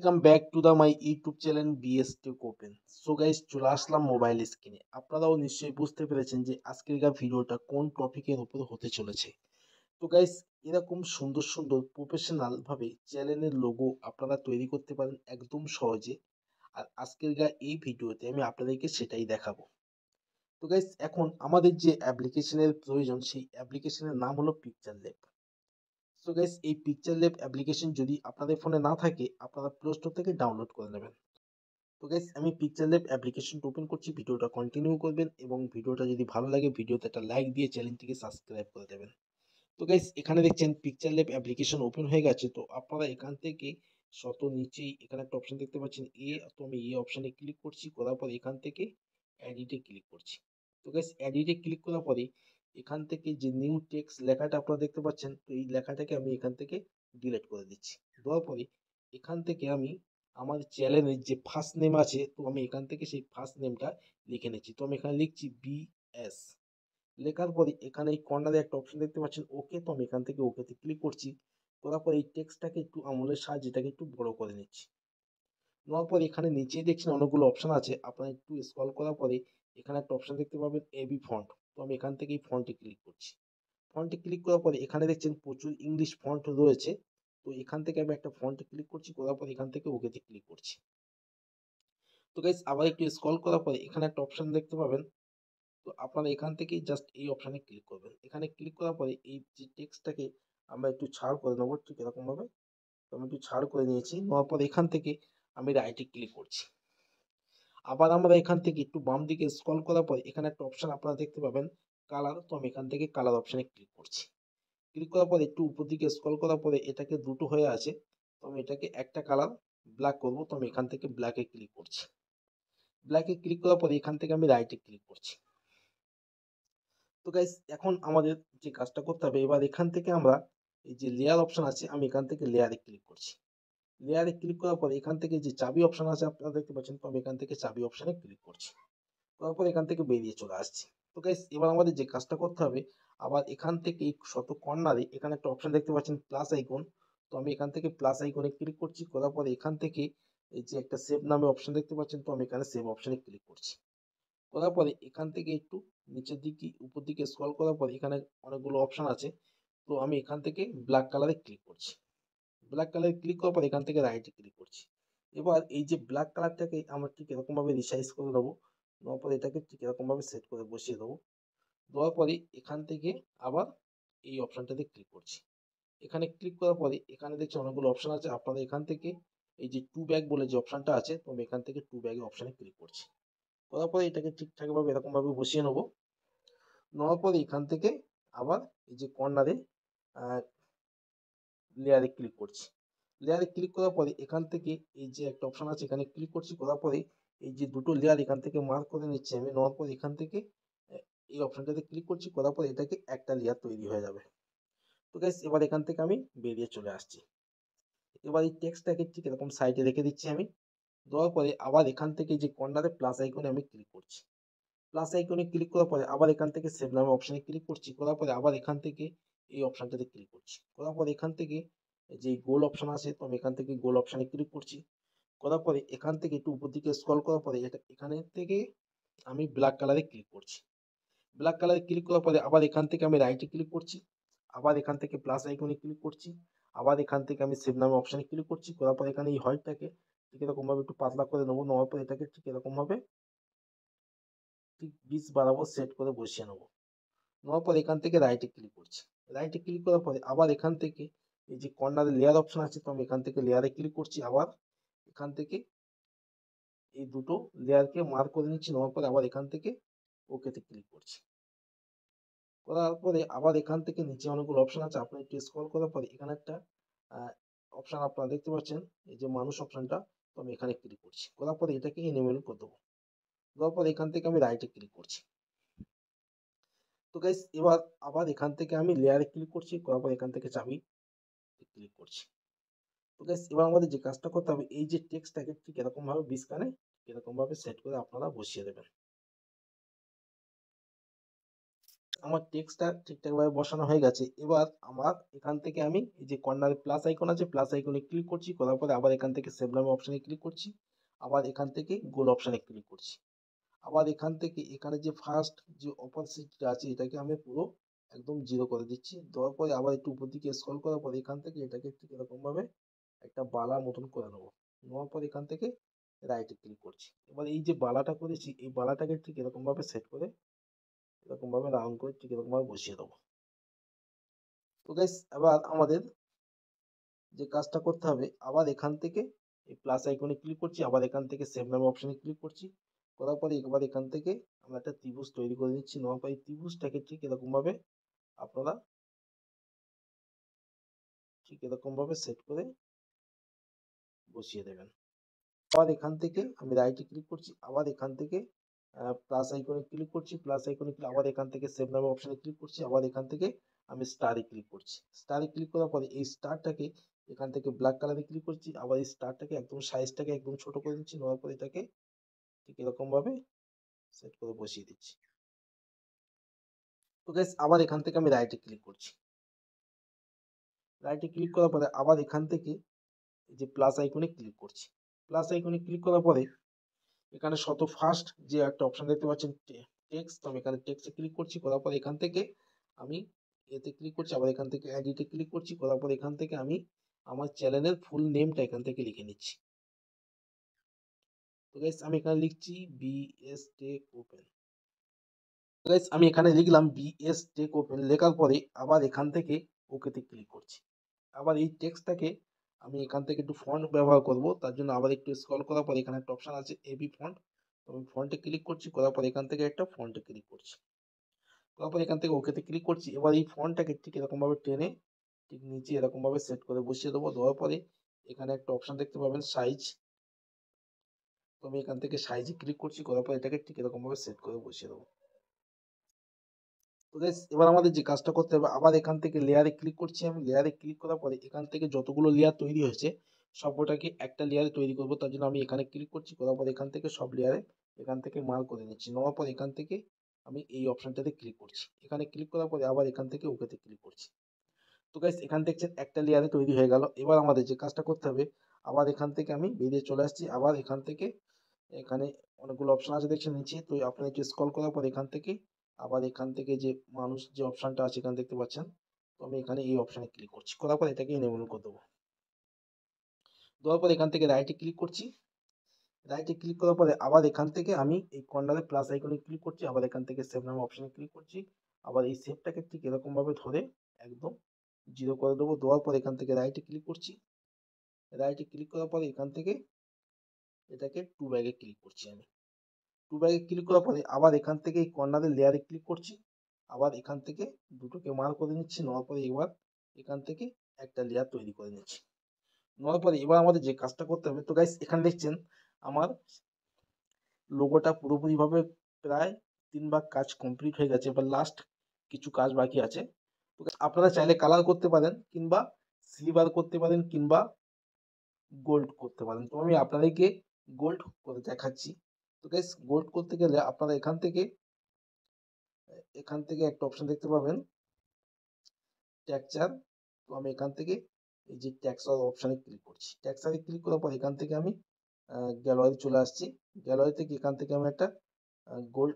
Welcome back to the my YouTube channel BST open. So guys, চলে আসলাম mobile স্ক্রিনে। আপনারাও নিশ্চয়ই বুঝতে পেরেছেন যে আজকের ভিডিওটা কোন টপিকের উপর হতে চলেছে। তো গাইস, এরকম সুন্দর সুন্দর প্রফেশনাল ভাবে চ্যানেলের লোগো আপনারা তৈরি করতে পারেন একদম সহজে। আর এই ভিডিওতে আমি আপনাদেরকে সেটাই দেখাবো। তো গাইস, এখন আমাদের যে অ্যাপ্লিকেশনের প্রয়োজন সেই অ্যাপ্লিকেশনের নাম হলো পিকচার ল্যাব। সো গাইস, এই পিকচার ল্যাব অ্যাপ্লিকেশন যদি আপনাদের ফোনে না থাকে আপনারা প্লে স্টোর থেকে ডাউনলোড করে নেবেন। তো গাইস, আমি পিকচার ল্যাব অ্যাপ্লিকেশনটা ওপেন করছি, ভিডিওটা কন্টিনিউ করবেন এবং ভিডিওটা যদি ভালো লাগে ভিডিওতে একটা লাইক দিয়ে চ্যানেলটিকে সাবস্ক্রাইব করে দেবেন। তো গাইস, এখানে দেখছেন পিকচার ল্যাব অ্যাপ্লিকেশন ওপেন হয়ে গেছে। তো আপনারা এখান থেকে নিচেই এখানে একটা অপশন দেখতে পাচ্ছেন তো আমি অপশনে ক্লিক করছি, করার পর এখান থেকে এডিটে ক্লিক করছি। তো গাইস, এডিটে ক্লিক করার পরে এখান থেকে যে নিউ টেক্সট লেখাটা আপনারা দেখতে পাচ্ছেন, তো এই লেখাটাকে আমি এখান থেকে ডিলিট করে দিচ্ছি। দেওয়ার পরে এখান থেকে আমি আমার চ্যানেলের যে ফার্স্ট নেম আছে, তো আমি এখান থেকে সেই ফার্স্ট নেমটা লিখে নিচ্ছি। তো আমি এখানে লিখছি বিএস। লেখার পরে এখানে এই কর্নারে একটা অপশন দেখতে পাচ্ছেন ওকে, তো আমি এখান থেকে ওকেতে ক্লিক করছি। করার পরে এই টেক্সটটাকে একটু আঙুলের সাহায্যে এটাকে একটু বড় করে নিচ্ছি। নেওয়ার পর এখানে নিচে দেখছেন অনেকগুলো অপশন আছে, আপনারা একটু স্ক্রল করার পরে এখানে একটা অপশন দেখতে পাবেন এবি ফন্ট। তো আমি এখান থেকে এই ফন্টে ক্লিক করছি। ফন্টে ক্লিক করার পরে এখানে দেখছেন প্রচুর ইংলিশ ফন্ট রয়েছে। তো এখান থেকে আমি একটা ফন্টে ক্লিক করছি, করার পর এখান থেকে ওকেতে ক্লিক করছি। তো গাইস, আবার একটু স্ক্রল করার পরে এখানে একটা অপশন দেখতে পাবেন। তো আপনারা এখান থেকেই জাস্ট এই অপশনে ক্লিক করবেন। এখানে ক্লিক করার পরে এই যে টেক্সটটাকে আমরা একটু ছাড় করে নেবো, ঠিক এরকম ভাবে। তো আমি একটু ছাড় করে নিয়েছি, নেওয়ার পর এখান থেকে আমি রাইটে ক্লিক করছি। আবার আমরা এখান থেকে একটু বাম দিকে স্ক্রল করার পর এখানে একটা অপশন আপনারা দেখতে পাবেন কালার। তো আমি এখান থেকে কালার অপশনে ক্লিক করছি। ক্লিক করার পরে একটু উপর দিকে স্ক্রল করার পরে এটাকে দুটো হয়ে আছে, তো আমি এটাকে একটা কালার ব্ল্যাক করব। তো আমি এখান থেকে ব্ল্যাকে ক্লিক করছি। ব্ল্যাকে ক্লিক করার পরে এখান থেকে আমি রাইটে ক্লিক করছি। তো গাইস, এখন আমাদের যে কাজটা করতে হবে, এবার এখান থেকে আমরা এই যে লেয়ার অপশন আছে, আমি এখান থেকে লেয়ারে ক্লিক করছি। লেয়ারে ক্লিক করার পরে এখান থেকে যে চাবি অপশন আছে আপনারা দেখতে পাচ্ছেন, তো আমি এখান থেকে চাবি অপশনে ক্লিক করছি। তারপর এখান থেকে বেরিয়ে চলে আসছি। তো গাইস, এবার আমাদের যে কাজটা করতে হবে, আবার এখান থেকে এই কর্নারে এখানে একটা অপশন দেখতে পাচ্ছেন প্লাস আইকন। তো আমি এখান থেকে প্লাস আইকনে ক্লিক করছি, করার পরে এখান থেকে এই যে একটা সেভ নামে অপশন দেখতে পাচ্ছেন, তো আমি এখানে সেভ অপশনে ক্লিক করছি। করার পরে এখান থেকে একটু নিচের দিকে উপর দিকে স্ক্রল করার পরে এখানে অনেকগুলো অপশন আছে। তো আমি এখান থেকে ব্ল্যাক কালারে ক্লিক করছি। ব্ল্যাক কালারে ক্লিক করার পর এখান থেকে রাইটে ক্লিক করছি। এবার এই যে ব্ল্যাক কালারটাকে আমরা ঠিক এরকম ভাবে রিসাইজ করে দেবো। দেওয়ার পরে এটাকে ঠিক এরকম ভাবে সেট করে বসিয়ে দেবো। দেওয়ার পরে এখান থেকে আবার এই অপশনটাতে ক্লিক করছি। এখানে ক্লিক করার পরে এখানে দেখছি অনেকগুলো অপশন আছে, আপনাদের এখান থেকে এই যে টু ব্যাগ বলে যে অপশনটা আছে, তো আমি এখান থেকে টু ব্যাগের অপশনে ক্লিক করছি। করার পরে এটাকে ঠিকঠাক ভাবে এরকম ভাবে বসিয়ে নেবো। নেওয়ার পরে এখান থেকে আবার এই যে কর্নারে লেয়ারে ক্লিক করছি। লেয়ারে ক্লিক করার পরে এখান থেকে এই যে একটা অপশন আছে এখানে ক্লিক করছি। করার পরে এই যে দুটো লেয়ার এখান থেকে মার্ক করে নিচ্ছি আমি। নেওয়ার পর এখান থেকে এই অপশনটাতে ক্লিক করছি। করার পর এটাকে একটা লেয়ার তৈরি হয়ে যাবে। তো গাইস, এবার এখান থেকে আমি বেরিয়ে চলে আসছি। এবার এই টেক্সটটাকে ঠিক এরকম সাইডে রেখে দিচ্ছি আমি। দেওয়ার পরে আবার এখান থেকে যে কর্নারে প্লাস আইকনে আমি ক্লিক করছি। প্লাস আইকনে ক্লিক করার পরে আবার এখান থেকে সেভ নামে অপশনে ক্লিক করছি। করার পরে আবার এখান থেকে এই অপশনটাতে ক্লিক করছি। করার পরে এখান থেকে যে গোল অপশন আছে, তো আমি এখান থেকে গোল অপশনে ক্লিক করছি। করার পরে এখান থেকে একটু উপর দিকে স্ক্রল করার পরে এখানে থেকে আমি ব্ল্যাক কালারে ক্লিক করছি। ব্ল্যাক কালারে ক্লিক করার পরে আবার এখান থেকে আমি রাইটে ক্লিক করছি। আবার এখান থেকে প্লাস আইকনে ক্লিক করছি। আবার এখান থেকে আমি সেভ নামে অপশনে ক্লিক করছি। করার পরে এখানে এই হোয়াইটটাকে ঠিক এরকম ভাবে একটু পাতলা করে নেবো। নেওয়ার পর এটাকে ঠিক এরকম ভাবে ঠিক 20 বরাবর সেট করে বসিয়ে নেবো। নেওয়ার পর এখান থেকে রাইটে ক্লিক করছি। রাইটে ক্লিক করার পরে আবার এখান থেকে এই যে কর্নারে লেয়ার অপশন আছে, তো আমি এখান থেকে লেয়ারে ক্লিক করছি। আবার এখান থেকে এই দুটো লেয়ারকে মার্ক করে নিচ্ছি। নেওয়ার পরে আবার এখান থেকে ওকেতে ক্লিক করছি। করার পরে আবার এখান থেকে নিচে অনেকগুলো অপশন আছে, আপনি একটু স্ক্রল করার পরে এখানে একটা অপশন আপনারা দেখতে পাচ্ছেন এই যে মানুষ অপশনটা, তো আমি এখানে ক্লিক করছি। করার পরে এটাকে এনিমেল করে দেবো। দেওয়ার পরে এখান থেকে আমি রাইটে ক্লিক করছি। তো গাইস, এবার আবার এখান থেকে আমি লেয়ারে ক্লিক করছি। করার পর এখান থেকে চাবি ক্লিক করছি। তো গাইস, এবার আমাদের যে কাজটা করতে হবে, এই যে টেক্সটটাকে ঠিক এরকম ভাবে 20 কানে এরকম ভাবে সেট করে আপনারা বসিয়ে দেবেন। আমার টেক্সটটা ঠিকঠাকভাবে বসানো হয়ে গেছে। এবার আমার এখান থেকে আমি এই যে কর্নারে প্লাস আইকন আছে, প্লাস আইকনে ক্লিক করছি, করার পরে আবার এখান থেকে সেভ নামে অপশনে ক্লিক করছি, আবার এখান থেকে গোল অপশনে ক্লিক করছি। আবার এখান থেকে এখানে যে ফার্স্ট যে অপরচুনিটিটা আছে এটাকে আমি পুরো একদম জিরো করে দিচ্ছি। দেওয়ার পরে আবার একটু উপর দিকে স্ক্রল করার পরে এখান থেকে এটাকে ঠিক এরকম ভাবে একটা বালার মতন করে নেবো। নেওয়ার পর এখান থেকে রাইটে ক্লিক করছি। এবার এই যে বালাটা করেছি এই বালাটাকে ঠিক এরকম ভাবে সেট করে এরকম ভাবে রাউন্ড করে ঠিক এরকম ভাবে বসিয়ে দেবো। তো গাইস এবার আমাদের যে কাজটা করতে হবে আবার এখান থেকে এই প্লাস আইকনে ক্লিক করছি, আবার এখান থেকে সেভ নামে অপশনে ক্লিক করছি, করার পরে এবার এখান থেকে আমরা একটা ত্রিভুজ তৈরি করে নিচ্ছি। নেওয়ার পরে এই ত্রিভুজটাকে আপনারা ঠিক এরকম ভাবে সেট করে বসিয়ে দেবেন। আবার এখান থেকে আমি রাইটে ক্লিক করছি, আবার এখান থেকে প্লাস আইকনে ক্লিক করছি, প্লাস আইকনে আবার এখান থেকে সেভ নামে অপশনে ক্লিক করছি, আবার এখান থেকে আমি স্টারে ক্লিক করছি। স্টারে ক্লিক করার পরে এই স্টারটাকে এখান থেকে ব্ল্যাক কালারে ক্লিক করছি, আবার এই স্টারটাকে একদম সাইজটাকে একদম ছোট করে দিচ্ছি। নেওয়ার পরে এটাকে ঠিক এরকম ভাবে সেট করে বসিয়ে দিচ্ছি। তো গাইস আবার এখান থেকে আমি রাইটে ক্লিক করছি। রাইটে ক্লিক করার পরে আবার এখান থেকে এই যে প্লাস আইকনে ক্লিক করছি। প্লাস আইকনে ক্লিক করার পরে এখানে ফার্স্ট যে একটা অপশন দেখতে পাচ্ছেন টেক্সট, তো আমি এখানে টেক্সটে ক্লিক করছি, করার পর এখান থেকে আমি এতে ক্লিক করছি, আবার এখান থেকে এডিটে ক্লিক করছি, করার পর এখান থেকে আমি আমার চ্যানেলের ফুল নেমটা এখান থেকে লিখে নিচ্ছি। তো গাইস আমি এখানে লিখছি বিএস টেক ওপেন। গাইস আমি এখানে লিখলাম বিএস টেক ওপেন, লেখার পরে আবার এখান থেকে ওকেতে ক্লিক করছি। আবার এই টেক্সটটাকে আমি এখান থেকে একটু ফন্ট ব্যবহার করব, তার জন্য আবার একটু স্ক্রল করার পর এখানে একটা অপশন আছে এবি ফন্ট, তো আমি ফন্টে ক্লিক করছি, করার পর এখান থেকে একটা ফন্টে ক্লিক করছি, করার পর এখান থেকে ওকেতে ক্লিক করছি। এবার এই ফন্টটাকে ঠিক এরকম ভাবে টেনে ঠিক নিচে এরকম ভাবে সেট করে বসিয়ে দেবো। দেওয়ার পরে এখানে একটা অপশন দেখতে পাবেন সাইজ, তো আমি এখান থেকে সাইজে ক্লিক করছি, করার পর এটাকে ঠিক এরকম ভাবে সেট করে বসিয়ে দেবো। তো গাইস এবার আমাদের যে কাজটা করতে হবে আবার এখান থেকে লেয়ারে ক্লিক করছি। আমি লেয়ারে ক্লিক করার পরে এখান থেকে যতগুলো লেয়ার তৈরি হয়েছে সবকটাকে একটা লেয়ারে তৈরি করব, তার জন্য আমি এখানে ক্লিক করছি, করার পর এখান থেকে সব লেয়ারে এখান থেকে মার্ক করে নিচ্ছি। নেওয়ার পর এখান থেকে আমি এই অপশনটাতে ক্লিক করছি, এখানে ক্লিক করার পরে আবার এখান থেকে ওকেতে ক্লিক করছি। তো গাইস এখান দেখছেন একটা লেয়ারে তৈরি হয়ে গেল। এবার আমাদের যে কাজটা করতে হবে আবার এখান থেকে আমি বেরিয়ে চলে আসছি, আবার এখান থেকে এখানে অনেকগুলো অপশন আছে দেখছেন নিচে, তো আপনার একটু স্ক্রল করার পর এখান থেকে আবার এখান থেকে যে মানুষ যে অপশনটা আছে এখানে দেখতে পাচ্ছেন, তো আমি এখানে এই অপশনে ক্লিক করছি, করার পর এটাকে এনেবল করে দেবো। দেওয়ার পর এখান থেকে রাইটে ক্লিক করছি, রাইটে ক্লিক করার পরে আবার এখান থেকে আমি এই কর্নারে প্লাস আইকনে ক্লিক করছি, আবার এখান থেকে সেভ নামে অপশনে ক্লিক করছি, আবার এই সেভটাকে ঠিক এরকম ভাবে ধরে একদম জিরো করে দেবো। দেওয়ার পর এখান থেকে রাইটে ক্লিক করছি, রাইটে ক্লিক করার পরে এখান থেকে এটাকে টু ব্যাগে ক্লিক করছি। আমি টু ব্যাগে ক্লিক করার পরে আবার এখান থেকে এই কর্নারের লেয়ারে ক্লিক করছি, আবার এখান থেকে দুটোকে মার্ক করে নিচ্ছি। নেওয়ার পরে এবার এখান থেকে একটা লেয়ার তৈরি করে নিচ্ছি। নেওয়ার পরে এবার আমাদের যে কাজটা করতে হবে, তো গাইস এখানে দেখছেন আমার লোগোটা পুরোপুরিভাবে প্রায় 3 ভাগ কাজ কমপ্লিট হয়ে গেছে, এবার লাস্ট কিছু কাজ বাকি আছে। তো আপনারা চাইলে কালার করতে পারেন, কিংবা সিলভার করতে পারেন, কিংবা গোল্ড করতে পারেন। তো আমি আপনাদেরকে গোল্ড করে দেখাচ্ছি। তো গাইস গোল্ড করতে গেলে আপনারা এখান থেকে একটা অপশন দেখতে পাবেন টেক্সচার, তো আমি এখান থেকে এই যে টেক্সচার অপশনে ক্লিক করছি। টেক্সচারে ক্লিক করার পর এখান থেকে আমি গ্যালারি চলে আসছি। গ্যালারি থেকে এখান থেকে আমি একটা গোল্ড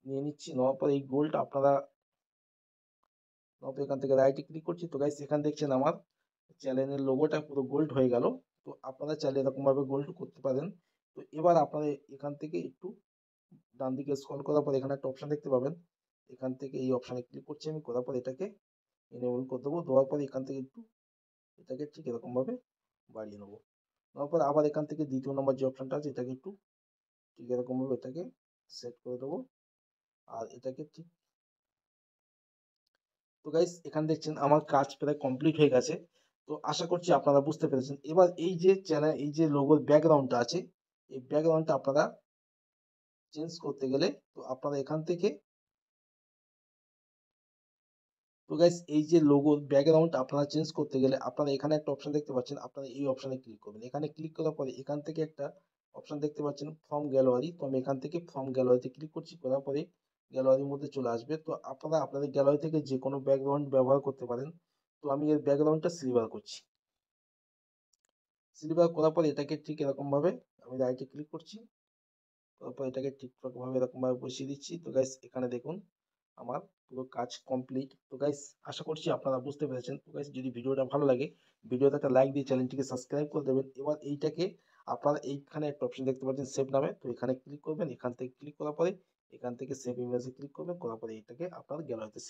নিয়ে নিচ্ছি। নেওয়ার পর এই গোল্ড আপনারা এখান থেকে রাইটে ক্লিক করছি। তো গাইস এখানে দেখছেন আমার চ্যানেলের লোগোটা পুরো গোল্ড হয়ে গেল। তো আপনারা চাইলে এরকম ভাবে গোল্ড করতে পারেন। তো এবার আপনারা এখান থেকে একটু ডান দিকে স্ক্রল করার পর এখানে একটা অপশন দেখতে পাবেন, এখান থেকে এই অপশনে ক্লিক করছি আমি, করার পর এটাকে এনেবল করে দেবো। দেওয়ার পর এখান থেকে একটু এটাকে ঠিক এরকম ভাবে বাড়িয়ে নেবো। নেওয়ার পর আবার এখান থেকে দ্বিতীয় নম্বর যে অপশনটা আছে এটাকে একটু ঠিক এরকম ভাবে এটাকে সেট করে দেবো। আর এটাকে ঠিক, তো গাইস এখানে দেখছেন আমার কাজ প্রায় কমপ্লিট হয়ে গেছে। তো আশা করছি আপনারা বুঝতে পেরেছেন। এবার এই যে চ্যানেল এই যে লোগোর ব্যাকগ্রাউন্ডটা আছে এই ব্যাকগ্রাউন্ডটা আপনারা চেঞ্জ করতে গেলে তো আপনারা এখান থেকে, তো গাইস এই যে লোগোর ব্যাকগ্রাউন্ড আপনারা চেঞ্জ করতে গেলে আপনারা এখানে একটা অপশন দেখতে পাচ্ছেন, আপনারা এই অপশনে ক্লিক করবেন। এখানে ক্লিক করার পরে এখান থেকে একটা অপশন দেখতে পাচ্ছেন ফ্রম গ্যালারি, তো আমি এখান থেকে ফ্রম গ্যালারিতে ক্লিক করছি, করার পরে গ্যালারির মধ্যে চলে আসবে। তো আপনারা আপনাদের গ্যালারি থেকে যে কোনো ব্যাকগ্রাউন্ড ব্যবহার করতে পারেন। তো আমি এর ব্যাকগ্রাউন্ডটা সিলভার করছি। সিলভার করার পর এটাকে ঠিক এরকমভাবে আমি রাইটে ক্লিক করছি। তারপর এটাকে ঠিকঠাকভাবে এরকমভাবে বসিয়ে দিচ্ছি। তো গাইস এখানে দেখুন আমার পুরো কাজ কমপ্লিট। তো গাইস আশা করছি আপনারা বুঝতে পেরেছেন। তো গাইস যদি ভিডিওটা ভালো লাগে ভিডিওতে একটা লাইক দিয়ে চ্যানেলটিকে সাবস্ক্রাইব করে দেবেন। এবার এইটাকে আপনারা এইখানে একটা অপশন দেখতে পাচ্ছেন সেভ নামে। তো এখানে ক্লিক করবেন। এখান থেকে ক্লিক করার পরে এখান থেকে সেভ ইমেজে ক্লিক করবেন। করার পরে এটাকে আপনার গ্যালারিতে